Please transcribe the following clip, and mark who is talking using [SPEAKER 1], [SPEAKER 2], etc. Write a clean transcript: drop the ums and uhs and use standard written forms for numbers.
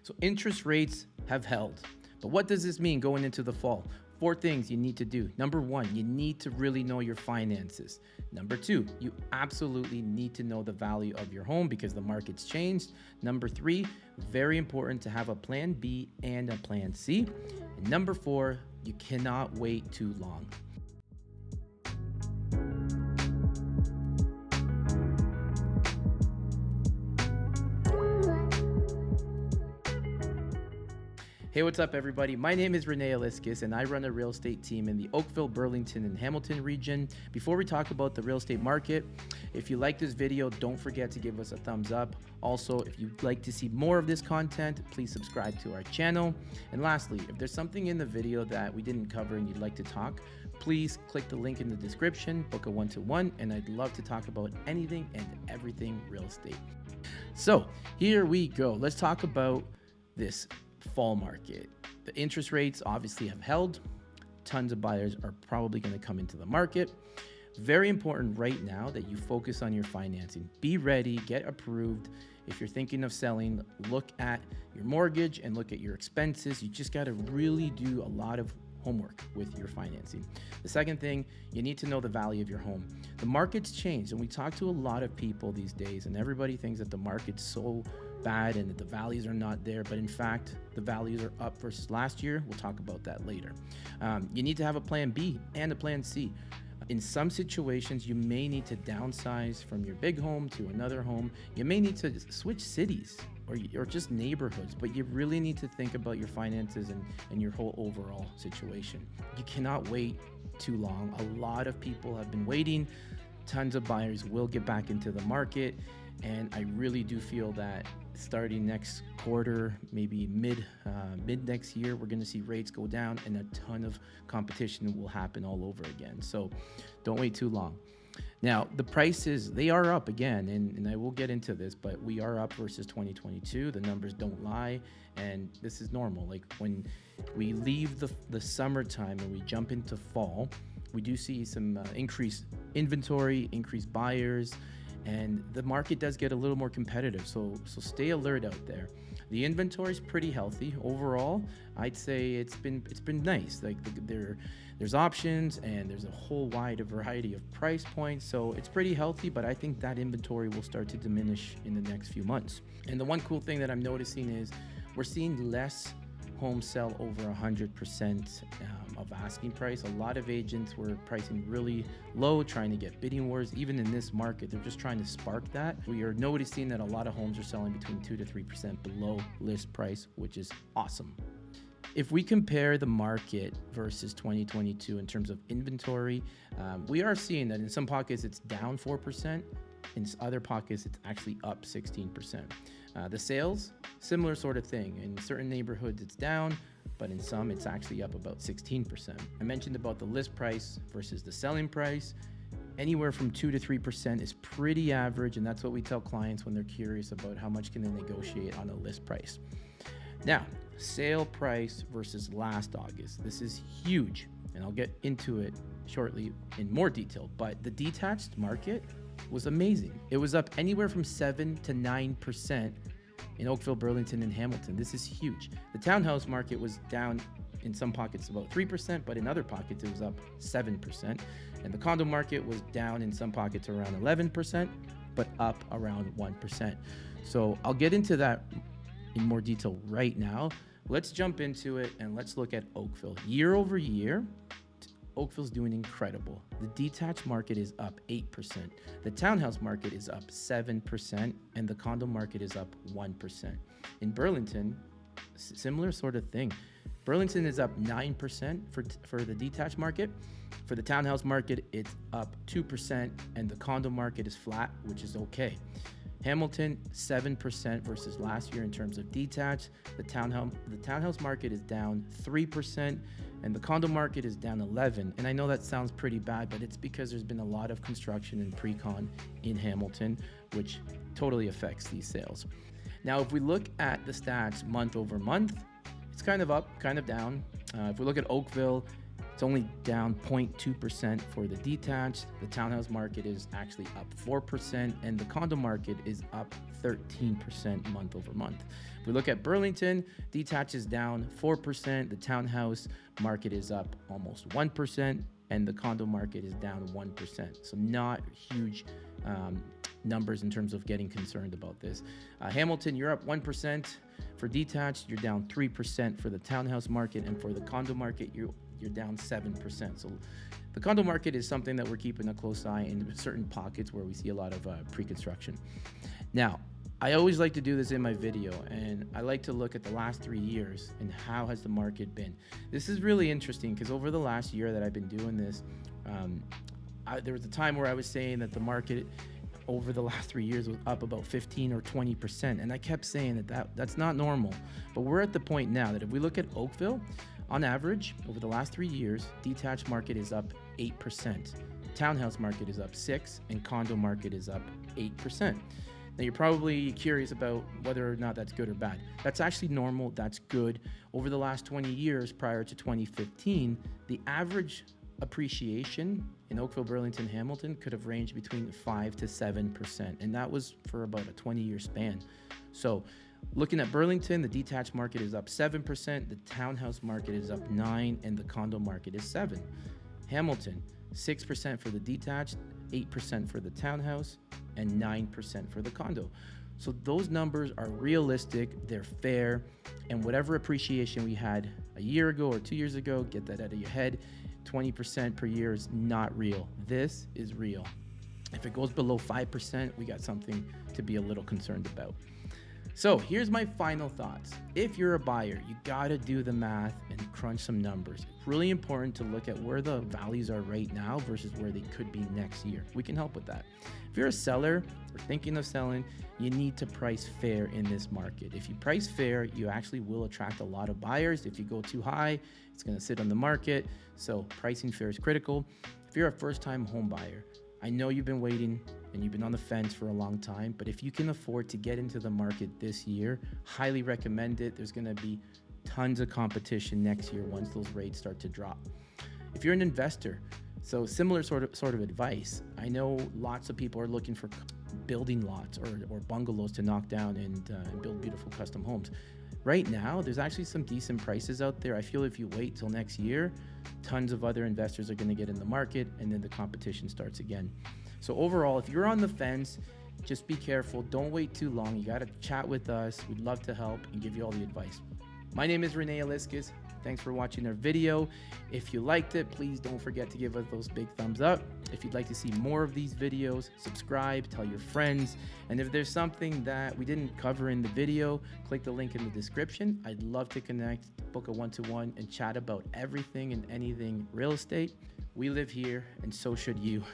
[SPEAKER 1] So interest rates have held. But what does this mean going into the fall? 4 things you need to do. Number 1, you need to really know your finances. Number 2, you absolutely need to know the value of your home because the market's changed. Number 3, very important to have a plan B and a plan C. And number 4, you cannot wait too long. Hey, what's up, everybody? My name is Rene and I run a real estate team in the Oakville, Burlington, and Hamilton region. Before we talk about the real estate market, if you like this video, don't forget to give us a thumbs up. Also, if you'd like to see more of this content, please subscribe to our channel. And lastly, if there's something in the video that we didn't cover and you'd like to talk, please click the link in the description, book a one-to-one, and I'd love to talk about anything and everything real estate. So here we go. Let's talk about this fall market. The interest rates obviously have held. Tons of buyers are probably going to come into the market. Very important right now that you focus on your financing. Be ready, get approved. If you're thinking of selling, look at your mortgage and look at your expenses. You just got to really do a lot of homework with your financing. The second thing, you need to know the value of your home. The market's changed, and we talk to a lot of people these days, and everybody thinks that the market's so bad and that the values are not there, but in fact the values are up versus last year. We'll talk about that later. You need to have a plan B and a plan C. In some situations, you may need to downsize from your big home to another home. You may need to switch cities or just neighborhoods, but you really need to think about your finances and your whole overall situation. You cannot wait too long. A lot of people have been waiting. Tons of buyers will get back into the market, and I really do feel that starting next quarter, maybe mid next year, we're going to see rates go down and a ton of competition will happen all over again. So don't wait too long. Now, the prices, they are up again, and I will get into this, but we are up versus 2022. The numbers don't lie, and this is normal. Like when we leave the summertime and we jump into fall, we do see some increased inventory, increased buyers, and the market does get a little more competitive, so stay alert out there. The inventory is pretty healthy overall. I'd say it's been nice. Like there's options and there's a whole wide variety of price points, so it's pretty healthy. But I think that inventory will start to diminish in the next few months. And the one cool thing that I'm noticing is we're seeing less homes sell over 100% of asking price. A lot of agents were pricing really low, trying to get bidding wars. Even in this market, they're just trying to spark that. We are noticing that a lot of homes are selling between 2 to 3% below list price, which is awesome. If we compare the market versus 2022 in terms of inventory, we are seeing that in some pockets it's down 4%. In other pockets, it's actually up 16%. The sales, similar sort of thing. In certain neighborhoods, it's down, but in some, it's actually up about 16%. I mentioned about the list price versus the selling price. Anywhere from 2 to 3% is pretty average, and that's what we tell clients when they're curious about how much can they negotiate on a list price. Now, sale price versus last August. This is huge, and I'll get into it shortly in more detail, but the detached market was amazing. It was up anywhere from 7 to 9% in Oakville, Burlington, and Hamilton. This is huge. The townhouse market was down in some pockets about 3%, but in other pockets it was up 7%. And the condo market was down in some pockets around 11%, but up around 1%. So I'll get into that in more detail right now. Let's jump into it and let's look at Oakville. Year over year, Oakville's doing incredible. The detached market is up 8%. The townhouse market is up 7%, and the condo market is up 1%. In Burlington, similar sort of thing. Burlington is up 9% for the detached market. For the townhouse market, it's up 2%, and the condo market is flat, which is okay. Hamilton, 7% versus last year in terms of detached. The townhouse market is down 3%, and the condo market is down 11%. And I know that sounds pretty bad, but it's because there's been a lot of construction and pre-con in Hamilton, which totally affects these sales. Now, if we look at the stats month over month, it's kind of up, kind of down. If we look at Oakville, It's only down 0.2% for the detached. The townhouse market is actually up 4%, and the condo market is up 13% month over month. If we look at Burlington, detached is down 4%. The townhouse market is up almost 1%, and the condo market is down 1%. So not huge numbers in terms of getting concerned about this. Hamilton, you're up 1% for detached. You're down 3% for the townhouse market, and for the condo market, you're down 7%. So the condo market is something that we're keeping a close eye in certain pockets where we see a lot of pre-construction. Now, I always like to do this in my video, and I like to look at the last 3 years and how has the market been. This is really interesting because over the last year that I've been doing this, there was a time where I was saying that the market over the last 3 years was up about 15 or 20%. And I kept saying that's not normal. But we're at the point now that if we look at Oakville, on average, over the last 3 years, detached market is up 8%. Townhouse market is up 6%, and condo market is up 8%. Now you're probably curious about whether or not that's good or bad. That's actually normal, that's good. Over the last 20 years prior to 2015, the average appreciation in Oakville, Burlington, Hamilton could have ranged between 5 to 7%, and that was for about a 20-year span. So looking at Burlington, the detached market is up 7%, the townhouse market is up 9%, and the condo market is 7%. Hamilton, 6% for the detached, 8% for the townhouse, and 9% for the condo. So those numbers are realistic, they're fair, and whatever appreciation we had a year ago or 2 years ago, get that out of your head. 20% per year is not real. This is real. If it goes below 5%, we got something to be a little concerned about. So here's my final thoughts. If you're a buyer, you gotta do the math and crunch some numbers. It's really important to look at where the values are right now versus where they could be next year. We can help with that. If you're a seller or thinking of selling, you need to price fair in this market. If you price fair, you actually will attract a lot of buyers. If you go too high, it's gonna sit on the market. So pricing fair is critical. If you're a first-time home buyer, I know you've been waiting and you've been on the fence for a long time, but if you can afford to get into the market this year, highly recommend it. There's gonna be tons of competition next year once those rates start to drop. If you're an investor, so similar sort of advice. I know lots of people are looking for building lots or bungalows to knock down and build beautiful custom homes. Right now, there's actually some decent prices out there. I feel if you wait till next year, tons of other investors are gonna get in the market and then the competition starts again. So overall, if you're on the fence, just be careful. Don't wait too long. You gotta chat with us. We'd love to help and give you all the advice. My name is Rene Aliscas. Thanks for watching our video. If you liked it, please don't forget to give us those big thumbs up. If you'd like to see more of these videos, subscribe, tell your friends. And if there's something that we didn't cover in the video, click the link in the description. I'd love to connect, book a one-to-one, and chat about everything and anything real estate. We live here, and so should you.